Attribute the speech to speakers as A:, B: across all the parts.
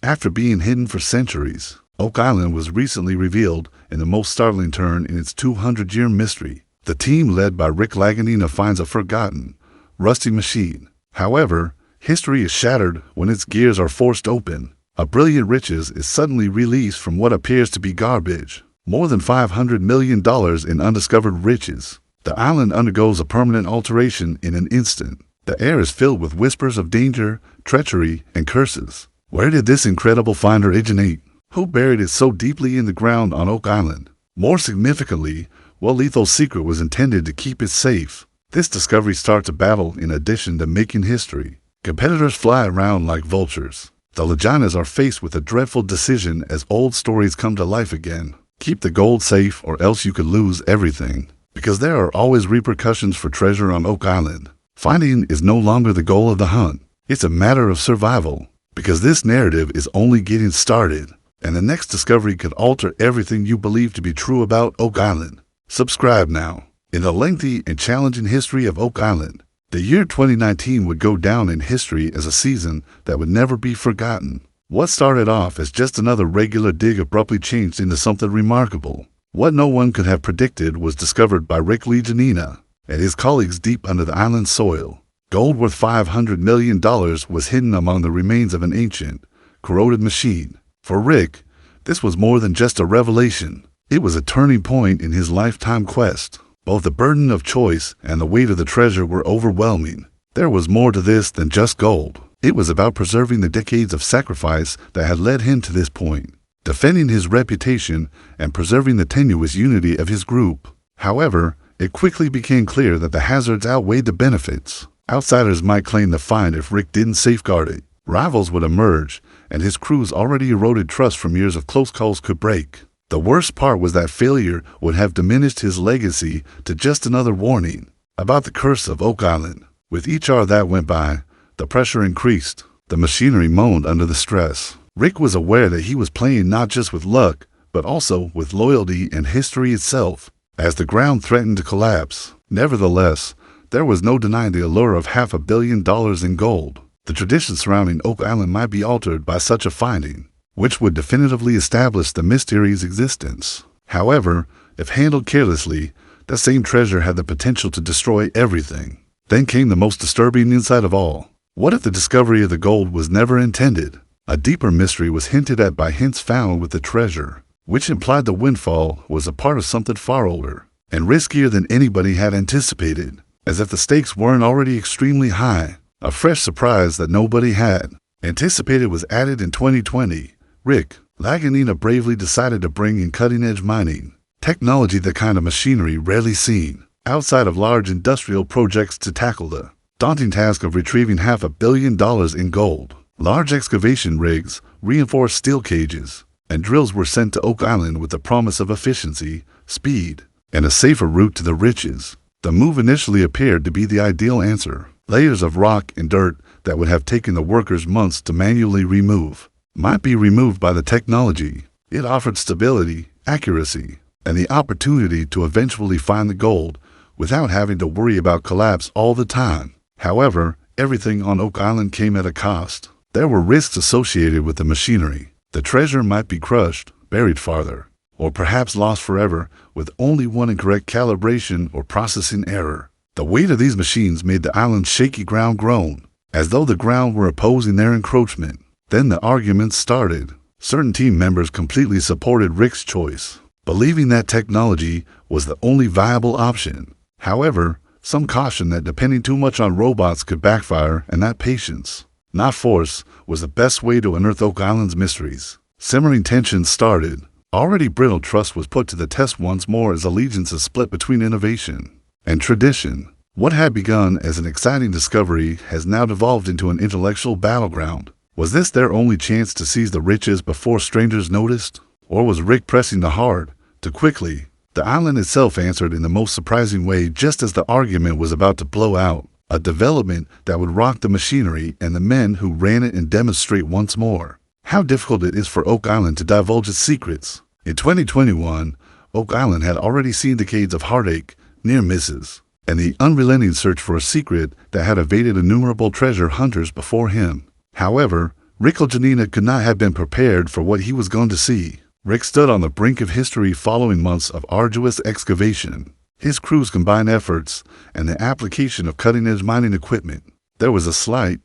A: After being hidden for centuries, Oak Island was recently revealed in the most startling turn in its 200-year mystery. The team led by Rick Lagina finds a forgotten, rusty machine. However, history is shattered when its gears are forced open. A brilliant riches is suddenly released from what appears to be garbage. More than $500 million in undiscovered riches. The island undergoes a permanent alteration in an instant. The air is filled with whispers of danger, treachery, and curses. Where did this incredible find originate? Who buried it so deeply in the ground on Oak Island? More significantly, what lethal secret was intended to keep it safe? This discovery starts a battle in addition to making history. Competitors fly around like vultures. The Laginas are faced with a dreadful decision as old stories come to life again. Keep the gold safe or else you could lose everything. Because there are always repercussions for treasure on Oak Island. Finding is no longer the goal of the hunt. It's a matter of survival. Because this narrative is only getting started, and the next discovery could alter everything you believe to be true about Oak Island. Subscribe now. In the lengthy and challenging history of Oak Island, the year 2019 would go down in history as a season that would never be forgotten. What started off as just another regular dig abruptly changed into something remarkable. What no one could have predicted was discovered by Rick Lagina and his colleagues deep under the island's soil. Gold worth $500 million was hidden among the remains of an ancient, corroded machine. For Rick, this was more than just a revelation. It was a turning point in his lifetime quest. Both the burden of choice and the weight of the treasure were overwhelming. There was more to this than just gold. It was about preserving the decades of sacrifice that had led him to this point, defending his reputation and preserving the tenuous unity of his group. However, it quickly became clear that the hazards outweighed the benefits. Outsiders might claim the find if Rick didn't safeguard it. Rivals would emerge, and his crew's already eroded trust from years of close calls could break. The worst part was that failure would have diminished his legacy to just another warning about the curse of Oak Island. With each hour that went by, the pressure increased. The machinery moaned under the stress. Rick was aware that he was playing not just with luck, but also with loyalty and history itself, as the ground threatened to collapse. Nevertheless, there was no denying the allure of $500 million in gold. The tradition surrounding Oak Island might be altered by such a finding, which would definitively establish the mystery's existence. However, if handled carelessly, that same treasure had the potential to destroy everything. Then came the most disturbing insight of all. What if the discovery of the gold was never intended? A deeper mystery was hinted at by hints found with the treasure, which implied the windfall was a part of something far older and riskier than anybody had anticipated. As if the stakes weren't already extremely high, a fresh surprise that nobody had anticipated was added in 2020. Rick Lagina bravely decided to bring in cutting-edge mining technology, the kind of machinery rarely seen outside of large industrial projects, to tackle the daunting task of retrieving $500 million in gold. Large excavation rigs, reinforced steel cages, and drills were sent to Oak Island with the promise of efficiency, speed, and a safer route to the riches. The move initially appeared to be the ideal answer. Layers of rock and dirt that would have taken the workers months to manually remove might be removed by the technology. It offered stability, accuracy, and the opportunity to eventually find the gold without having to worry about collapse all the time. However, everything on Oak Island came at a cost. There were risks associated with the machinery. The treasure might be crushed, buried farther, or perhaps lost forever with only one incorrect calibration or processing error. The weight of these machines made the island's shaky ground groan, as though the ground were opposing their encroachment. Then the arguments started. Certain team members completely supported Rick's choice, believing that technology was the only viable option. However, some cautioned that depending too much on robots could backfire, and that patience, not force, was the best way to unearth Oak Island's mysteries. Simmering tensions started. Already brittle trust was put to the test once more as allegiances split between innovation and tradition. What had begun as an exciting discovery has now devolved into an intellectual battleground. Was this their only chance to seize the riches before strangers noticed? Or was Rick pressing too hard, too quickly? The island itself answered in the most surprising way just as the argument was about to blow out. A development that would rock the machinery and the men who ran it and demonstrate once more how difficult it is for Oak Island to divulge its secrets. In 2021, Oak Island had already seen decades of heartache, near misses, and the unrelenting search for a secret that had evaded innumerable treasure hunters before him. However, Lagina could not have been prepared for what he was going to see. Rick stood on the brink of history following months of arduous excavation. His crew's combined efforts and the application of cutting-edge mining equipment. There was a slight,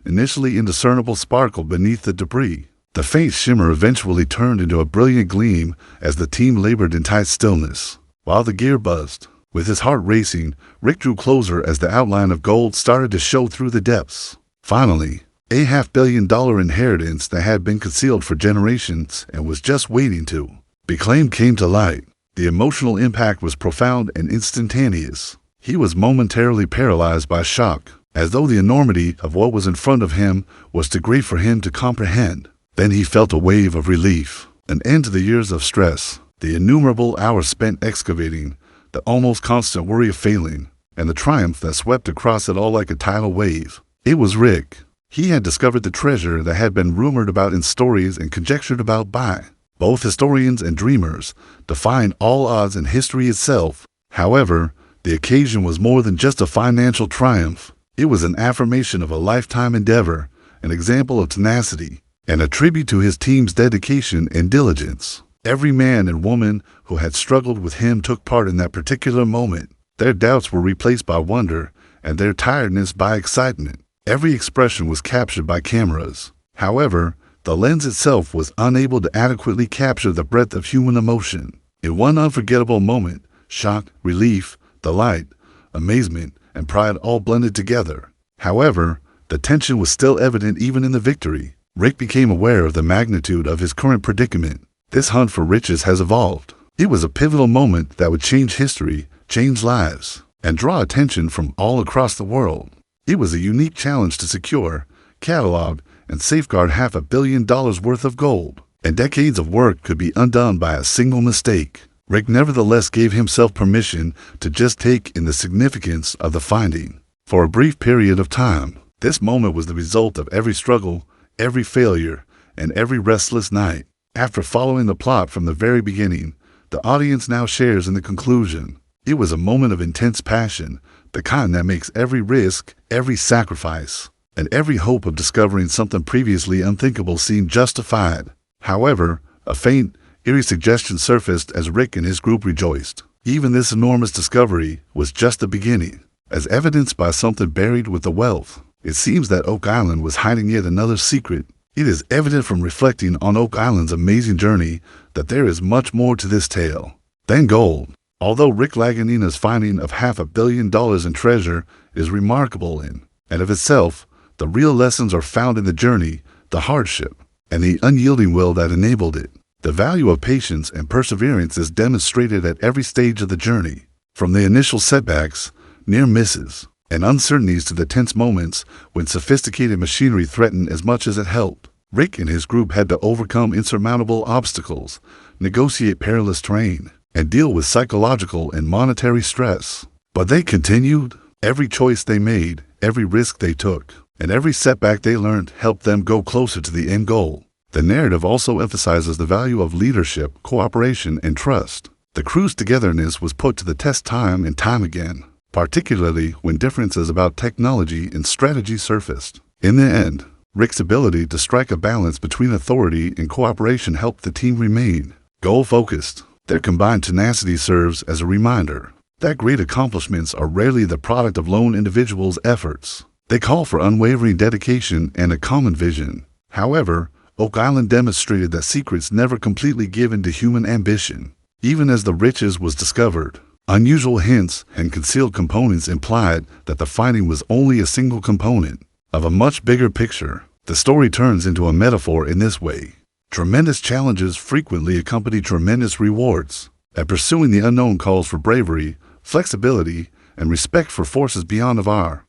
A: initially indiscernible sparkle beneath the debris. The faint shimmer eventually turned into a brilliant gleam as the team labored in tight stillness. While the gear buzzed, with his heart racing, Rick drew closer as the outline of gold started to show through the depths. Finally, a $500 million inheritance that had been concealed for generations and was just waiting to be claimed came to light. The emotional impact was profound and instantaneous. He was momentarily paralyzed by shock, as though the enormity of what was in front of him was too great for him to comprehend. Then he felt a wave of relief, an end to the years of stress, the innumerable hours spent excavating, the almost constant worry of failing, and the triumph that swept across it all like a tidal wave. It was Rick. He had discovered the treasure that had been rumored about in stories and conjectured about by both historians and dreamers, defying all odds in history itself. However, the occasion was more than just a financial triumph. It was an affirmation of a lifetime endeavor, an example of tenacity, and a tribute to his team's dedication and diligence. Every man and woman who had struggled with him took part in that particular moment. Their doubts were replaced by wonder, and their tiredness by excitement. Every expression was captured by cameras. However, the lens itself was unable to adequately capture the breadth of human emotion. In one unforgettable moment, shock, relief, delight, amazement, and pride all blended together. However, the tension was still evident even in the victory. Rick became aware of the magnitude of his current predicament. This hunt for riches has evolved. It was a pivotal moment that would change history, change lives, and draw attention from all across the world. It was a unique challenge to secure, catalog, and safeguard $500 million worth of gold, and decades of work could be undone by a single mistake. Rick nevertheless gave himself permission to just take in the significance of the finding. For a brief period of time, this moment was the result of every struggle, every failure, and every restless night. After following the plot from the very beginning, the audience now shares in the conclusion. It was a moment of intense passion, the kind that makes every risk, every sacrifice, and every hope of discovering something previously unthinkable seem justified. However, a faint, eerie suggestion surfaced as Rick and his group rejoiced. Even this enormous discovery was just the beginning. As evidenced by something buried with the wealth, it seems that Oak Island was hiding yet another secret. It is evident from reflecting on Oak Island's amazing journey that there is much more to this tale than gold. Although Rick Lagina's finding of $500 million in treasure is remarkable in and of itself, the real lessons are found in the journey, the hardship, and the unyielding will that enabled it. The value of patience and perseverance is demonstrated at every stage of the journey, from the initial setbacks, near misses, and uncertainties to the tense moments when sophisticated machinery threatened as much as it helped. Rick and his group had to overcome insurmountable obstacles, negotiate perilous terrain, and deal with psychological and monetary stress. But they continued. Every choice they made, every risk they took, and every setback they learned helped them go closer to the end goal. The narrative also emphasizes the value of leadership, cooperation, and trust. The crew's togetherness was put to the test time and time again, particularly when differences about technology and strategy surfaced. In the end, Rick's ability to strike a balance between authority and cooperation helped the team remain goal-focused. Their combined tenacity serves as a reminder that great accomplishments are rarely the product of lone individuals' efforts. They call for unwavering dedication and a common vision. However, Oak Island demonstrated that secrets never completely give in to human ambition. Even as the riches was discovered, unusual hints and concealed components implied that the finding was only a single component of a much bigger picture. The story turns into a metaphor in this way. Tremendous challenges frequently accompany tremendous rewards. At pursuing the unknown calls for bravery, flexibility, and respect for forces beyond of our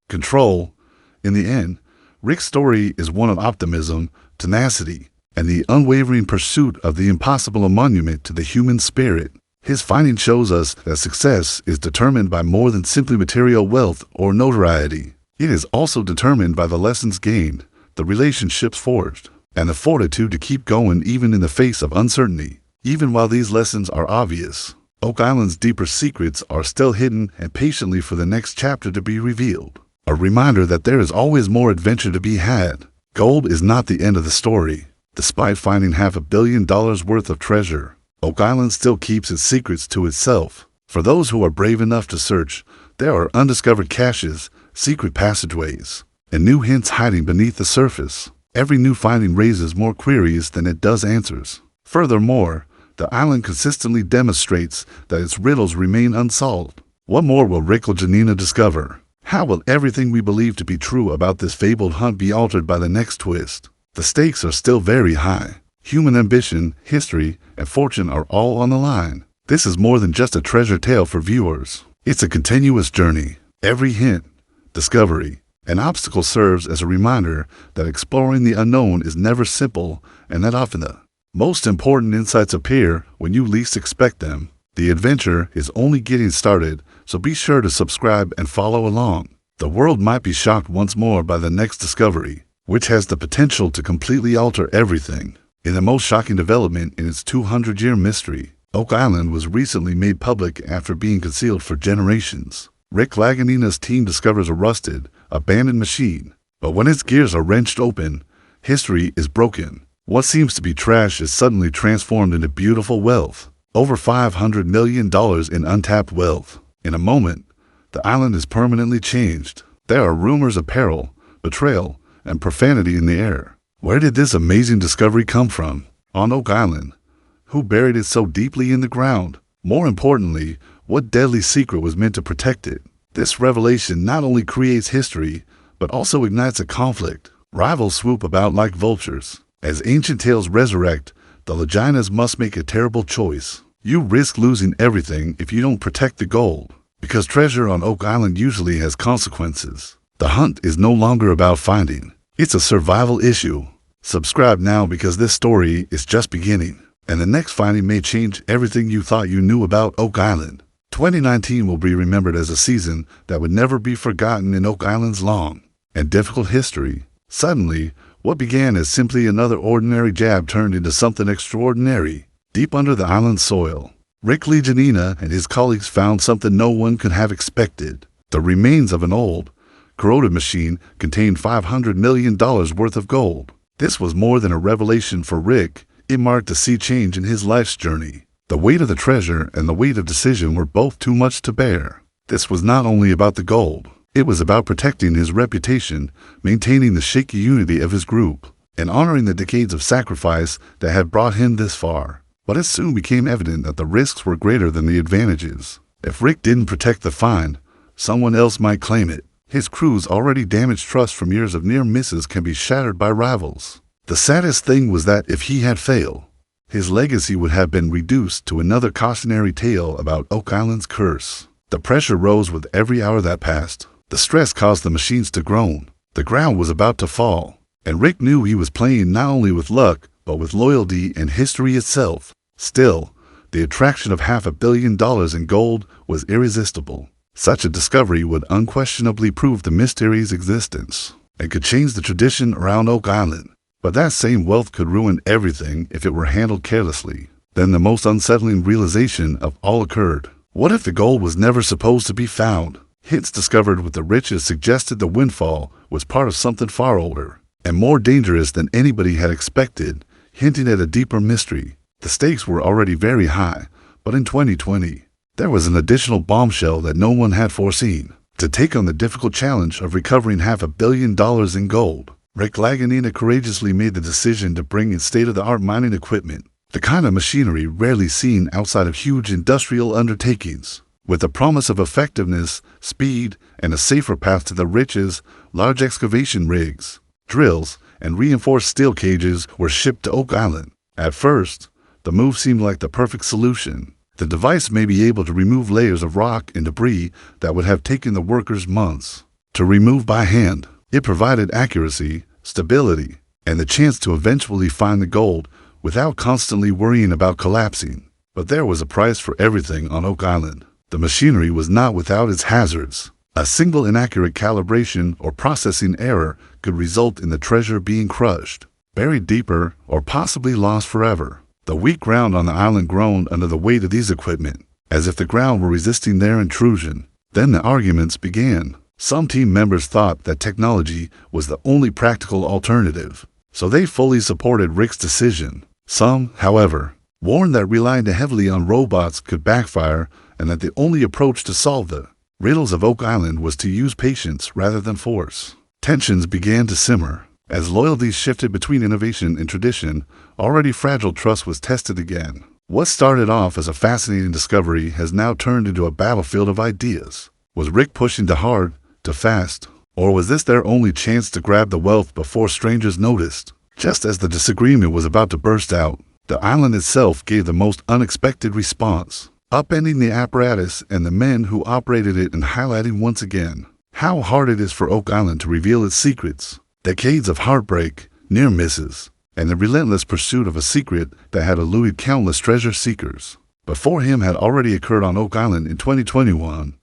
A: control. In the end, Rick's story is one of optimism, tenacity, and the unwavering pursuit of the impossible, a monument to the human spirit. His finding shows us that success is determined by more than simply material wealth or notoriety. It is also determined by the lessons gained, the relationships forged, and the fortitude to keep going even in the face of uncertainty. Even while these lessons are obvious, Oak Island's deeper secrets are still hidden and patiently for the next chapter to be revealed. a reminder that there is always more adventure to be had. Gold is not the end of the story. Despite finding $500 million worth of treasure, Oak Island still keeps its secrets to itself. For those who are brave enough to search, there are undiscovered caches, secret passageways, and new hints hiding beneath the surface. Every new finding raises more queries than it does answers. Furthermore, the island consistently demonstrates that its riddles remain unsolved. What more will Rick Lagina discover? How will everything we believe to be true about this fabled hunt be altered by the next twist? The stakes are still very high. Human ambition, history, and fortune are all on the line. This is more than just a treasure tale for viewers. It's a continuous journey. Every hint, discovery, and obstacle serves as a reminder that exploring the unknown is never simple and that often the most important insights appear when you least expect them. The adventure is only getting started, so be sure to subscribe and follow along. The world might be shocked once more by the next discovery, which has the potential to completely alter everything. In the most shocking development in its 200-year mystery, Oak Island was recently made public after being concealed for generations. Rick Laganina's team discovers a rusted, abandoned machine, but when its gears are wrenched open, history is broken. What seems to be trash is suddenly transformed into beautiful wealth. Over $500 million in untapped wealth. In a moment, the island is permanently changed. There are rumors of peril, betrayal, and profanity in the air. Where did this amazing discovery come from? On Oak Island, who buried it so deeply in the ground? More importantly, what deadly secret was meant to protect it? This revelation not only creates history, but also ignites a conflict. Rivals swoop about like vultures. As ancient tales resurrect, the Laginas must make a terrible choice. You risk losing everything if you don't protect the gold, because treasure on Oak Island usually has consequences. The hunt is no longer about finding. It's a survival issue. Subscribe now because this story is just beginning, and the next finding may change everything you thought you knew about Oak Island. 2019 will be remembered as a season that would never be forgotten in Oak Island's long and difficult history. Suddenly, what began as simply another ordinary jab turned into something extraordinary. Deep under the island's soil, Rick Lagina and his colleagues found something no one could have expected. The remains of an old, corroded machine contained $500 million worth of gold. This was more than a revelation for Rick. It marked a sea change in his life's journey. The weight of the treasure and the weight of decision were both too much to bear. This was not only about the gold. It was about protecting his reputation, maintaining the shaky unity of his group, and honoring the decades of sacrifice that had brought him this far. But it soon became evident that the risks were greater than the advantages. If Rick didn't protect the find, someone else might claim it. His crew's already damaged trust from years of near misses can be shattered by rivals. The saddest thing was that if he had failed, his legacy would have been reduced to another cautionary tale about Oak Island's curse. The pressure rose with every hour that passed. The stress caused the machines to groan. The ground was about to fall, and Rick knew he was playing not only with luck, but with loyalty and history itself. Still, the attraction of $500 million in gold was irresistible. Such a discovery would unquestionably prove the mystery's existence, and could change the tradition around Oak Island. But that same wealth could ruin everything if it were handled carelessly. Then the most unsettling realization of all occurred. What if the gold was never supposed to be found? Hints discovered with the riches suggested the windfall was part of something far older and more dangerous than anybody had expected, hinting at a deeper mystery. The stakes were already very high, but in 2020, there was an additional bombshell that no one had foreseen. To take on the difficult challenge of recovering $500 million in gold, Rick Laganina courageously made the decision to bring in state-of-the-art mining equipment, the kind of machinery rarely seen outside of huge industrial undertakings. With the promise of effectiveness, speed, and a safer path to the riches, large excavation rigs, drills, and reinforced steel cages were shipped to Oak Island. At first, the move seemed like the perfect solution. The device may be able to remove layers of rock and debris that would have taken the workers months to remove by hand. It provided accuracy, stability, and the chance to eventually find the gold without constantly worrying about collapsing. But there was a price for everything on Oak Island. The machinery was not without its hazards. A single inaccurate calibration or processing error could result in the treasure being crushed, buried deeper, or possibly lost forever. The weak ground on the island groaned under the weight of these equipment, as if the ground were resisting their intrusion. Then the arguments began. Some team members thought that technology was the only practical alternative, so they fully supported Rick's decision. Some, however, warned that relying heavily on robots could backfire and that the only approach to solve the riddles of Oak Island was to use patience rather than force. Tensions began to simmer. As loyalties shifted between innovation and tradition, already fragile trust was tested again. What started off as a fascinating discovery has now turned into a battlefield of ideas. Was Rick pushing too hard, too fast, or was this their only chance to grab the wealth before strangers noticed? Just as the disagreement was about to burst out, the island itself gave the most unexpected response, upending the apparatus and the men who operated it and highlighting once again how hard it is for Oak Island to reveal its secrets. Decades of heartbreak, near misses, and the relentless pursuit of a secret that had eluded countless treasure seekers. Before him had already occurred on Oak Island in 2021.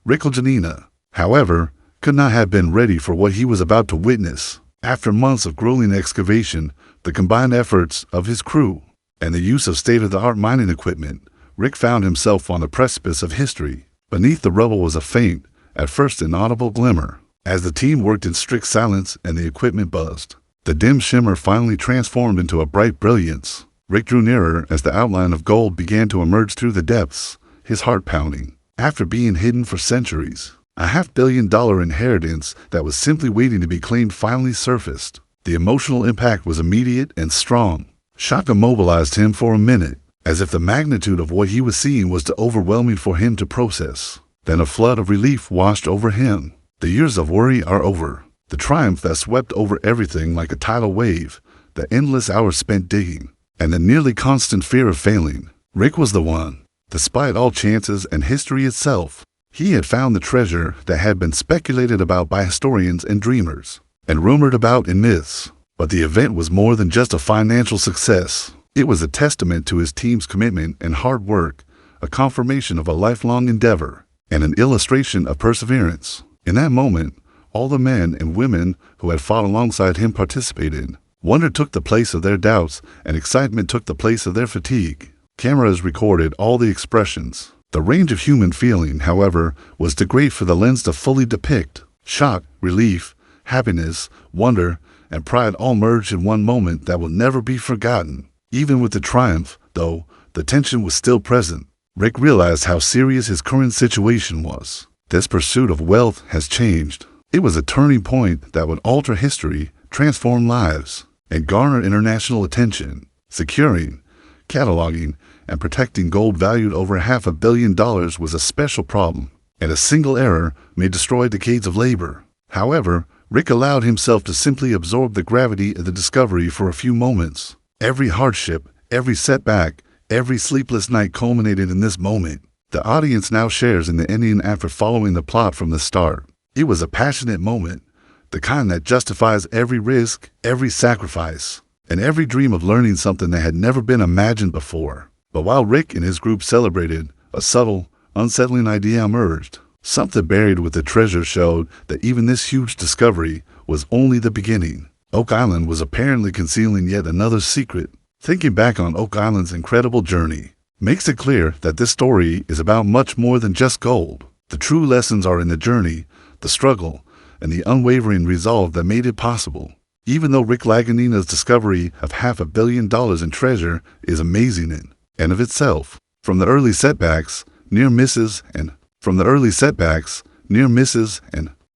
A: Lagina, however, could not have been ready for what he was about to witness. After months of grueling excavation, the combined efforts of his crew, and the use of state-of-the-art mining equipment, Rick found himself on the precipice of history. Beneath the rubble was a faint, at first inaudible glimmer. As the team worked in strict silence and the equipment buzzed, the dim shimmer finally transformed into a bright brilliance. Rick drew nearer as the outline of gold began to emerge through the depths, his heart pounding. After being hidden for centuries, a $500 million inheritance that was simply waiting to be claimed finally surfaced. The emotional impact was immediate and strong. Shock immobilized him for a minute, as if the magnitude of what he was seeing was too overwhelming for him to process. Then a flood of relief washed over him. The years of worry are over. The triumph that swept over everything like a tidal wave, the endless hours spent digging, and the nearly constant fear of failing. Rick was the one. Despite all chances and history itself, he had found the treasure that had been speculated about by historians and dreamers, and rumored about in myths. But the event was more than just a financial success. It was a testament to his team's commitment and hard work, a confirmation of a lifelong endeavor, and an illustration of perseverance. In that moment, all the men and women who had fought alongside him participated. Wonder took the place of their doubts, and excitement took the place of their fatigue. Cameras recorded all the expressions. The range of human feeling, however, was too great for the lens to fully depict. Shock, relief, happiness, wonder, and pride all merged in one moment that will never be forgotten. Even with the triumph, though, the tension was still present. Rick realized how serious his current situation was. This pursuit of wealth has changed. It was a turning point that would alter history, transform lives, and garner international attention. Securing, cataloging, and protecting gold valued over $500 million was a special problem, and a single error may destroy decades of labor. However, Rick allowed himself to simply absorb the gravity of the discovery for a few moments. Every hardship, every setback, every sleepless night culminated in this moment. The audience now shares in the ending after following the plot from the start. It was a passionate moment, the kind that justifies every risk, every sacrifice, and every dream of learning something that had never been imagined before. But while Rick and his group celebrated, a subtle, unsettling idea emerged. Something buried with the treasure showed that even this huge discovery was only the beginning. Oak Island was apparently concealing yet another secret. Thinking back on Oak Island's incredible journey makes it clear that this story is about much more than just gold. The true lessons are in the journey, the struggle, and the unwavering resolve that made it possible. Even though Rick Lagina's discovery of $500 million in treasure is amazing in and of itself, from the early setbacks, near misses, and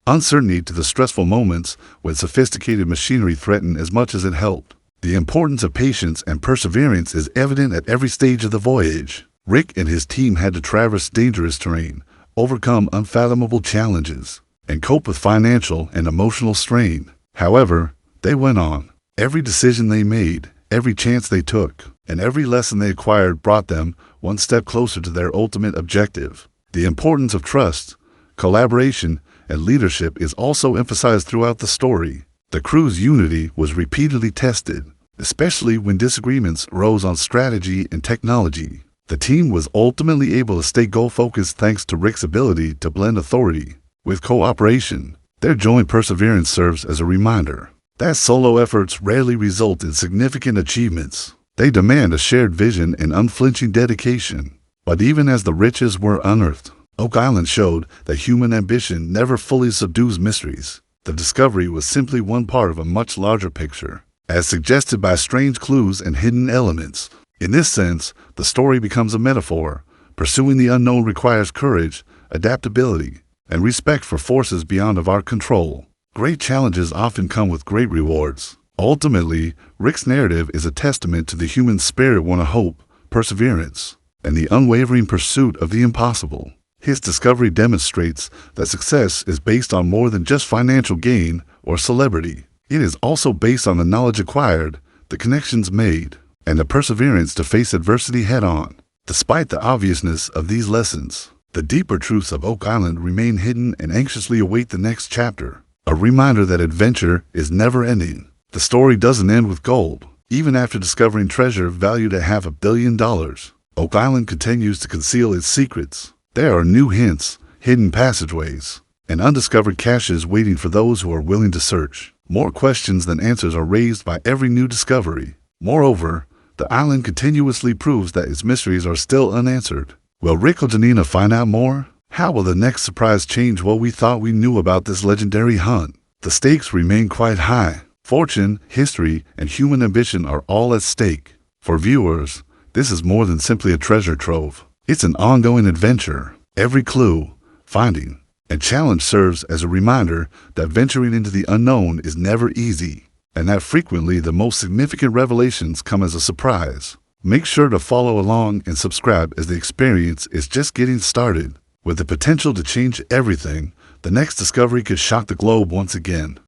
A: uncertainty to the stressful moments when sophisticated machinery threatened as much as it helped, the importance of patience and perseverance is evident at every stage of the voyage. Rick and his team had to traverse dangerous terrain, overcome unfathomable challenges, and cope with financial and emotional strain. However, they went on. Every decision they made, every chance they took, and every lesson they acquired brought them one step closer to their ultimate objective. The importance of trust, collaboration, and leadership is also emphasized throughout the story. The crew's unity was repeatedly tested, especially when disagreements arose on strategy and technology. The team was ultimately able to stay goal-focused thanks to Rick's ability to blend authority with cooperation. Their joint perseverance serves as a reminder that solo efforts rarely result in significant achievements. They demand a shared vision and unflinching dedication. But even as the riches were unearthed, Oak Island showed that human ambition never fully subdues mysteries. The discovery was simply one part of a much larger picture, as suggested by strange clues and hidden elements. In this sense, the story becomes a metaphor. Pursuing the unknown requires courage, adaptability, and respect for forces beyond of our control. Great challenges often come with great rewards. Ultimately, Rick's narrative is a testament to the human spirit, one of hope, perseverance, and the unwavering pursuit of the impossible. His discovery demonstrates that success is based on more than just financial gain or celebrity. It is also based on the knowledge acquired, the connections made, and the perseverance to face adversity head-on. Despite the obviousness of these lessons, the deeper truths of Oak Island remain hidden and anxiously await the next chapter, a reminder that adventure is never-ending. The story doesn't end with gold. Even after discovering treasure valued at $500 million, Oak Island continues to conceal its secrets. There are new hints, hidden passageways, and undiscovered caches waiting for those who are willing to search. More questions than answers are raised by every new discovery. Moreover, the island continuously proves that its mysteries are still unanswered. Will Rick or Janina find out more? How will the next surprise change what we thought we knew about this legendary hunt? The stakes remain quite high. Fortune, history, and human ambition are all at stake. For viewers, this is more than simply a treasure trove. It's an ongoing adventure. Every clue, finding, and challenge serves as a reminder that venturing into the unknown is never easy, and that frequently the most significant revelations come as a surprise. Make sure to follow along and subscribe, as the experience is just getting started. With the potential to change everything, the next discovery could shock the globe once again.